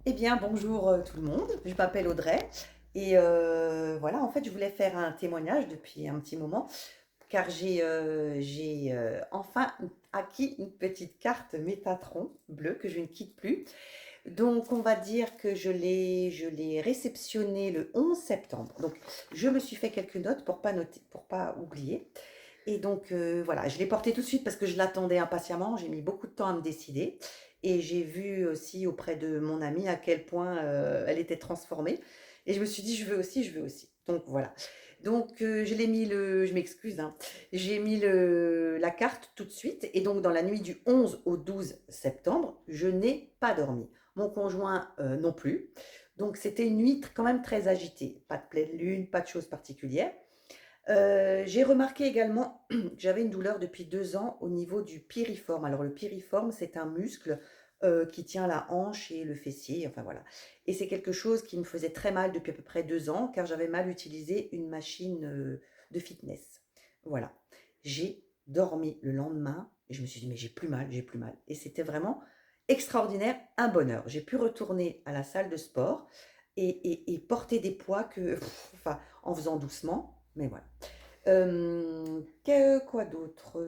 Eh bien, bonjour tout le monde, je m'appelle Audrey et voilà, en fait, je voulais faire un témoignage depuis un petit moment car j'ai enfin acquis une petite carte Métatron bleue que je ne quitte plus. Donc, on va dire que je l'ai réceptionnée le 11 septembre. Donc, je me suis fait quelques notes pour pas noter, pour pas oublier. Et donc, voilà, je l'ai portée tout de suite parce que je l'attendais impatiemment. J'ai mis beaucoup de temps à me décider et j'ai vu aussi auprès de mon amie à quel point, elle était transformée et je me suis dit: «Je veux aussi, je veux aussi». Donc voilà. Donc, je m'excuse, hein, j'ai mis le la carte tout de suite et donc dans la nuit du 11 au 12 septembre, je n'ai pas dormi. Mon conjoint, non plus. Donc c'était une nuit quand même très agitée. Pas de pleine lune, pas de choses particulières. J'ai remarqué également que j'avais une douleur depuis 2 ans au niveau du piriforme. Alors le piriforme, c'est un muscle, qui tient la hanche et le fessier, enfin voilà, et c'est quelque chose qui me faisait très mal depuis à peu près 2 ans, car j'avais mal utilisé une machine, de fitness. Voilà. J'ai dormi le lendemain et je me suis dit: «Mais j'ai plus mal, j'ai plus mal», et c'était vraiment extraordinaire, un bonheur. J'ai pu retourner à la salle de sport et porter des poids que enfin, en faisant doucement, mais voilà. Que quoi d'autre?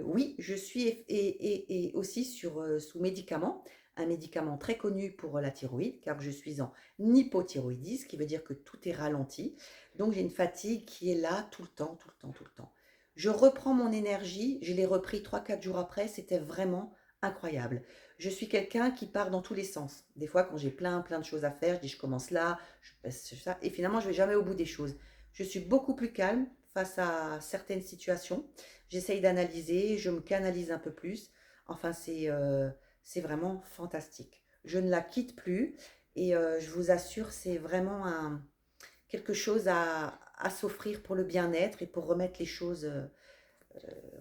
Oui, je suis et aussi sous médicament, un médicament très connu pour la thyroïde, car je suis en hypothyroïdie, ce qui veut dire que tout est ralenti. Donc j'ai une fatigue qui est là tout le temps, tout le temps, tout le temps. Je reprends mon énergie, je l'ai repris 3, 4 jours après, c'était vraiment incroyable. Je suis quelqu'un qui part dans tous les sens. Des fois, quand j'ai plein, plein de choses à faire, je dis: «Je commence là, je passe ça», et finalement je vais jamais au bout des choses. Je suis beaucoup plus calme face à certaines situations. J'essaye d'analyser, je me canalise un peu plus. Enfin, c'est vraiment fantastique. Je ne la quitte plus et je vous assure, c'est vraiment quelque chose à s'offrir pour le bien-être et pour remettre les choses.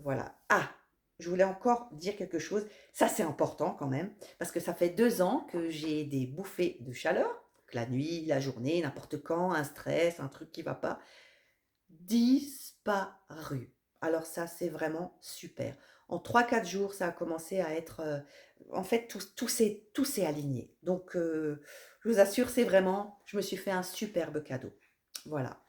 Voilà. Ah, je voulais encore dire quelque chose. Ça, c'est important quand même, parce que ça fait 2 ans que j'ai des bouffées de chaleur, que la nuit, la journée, n'importe quand, un stress, un truc qui va pas, disparu. Alors ça, c'est vraiment super. En 3, 4 jours, ça a commencé à être, en fait, tout s'est aligné. Donc, je vous assure, c'est vraiment, je me suis fait un superbe cadeau. Voilà.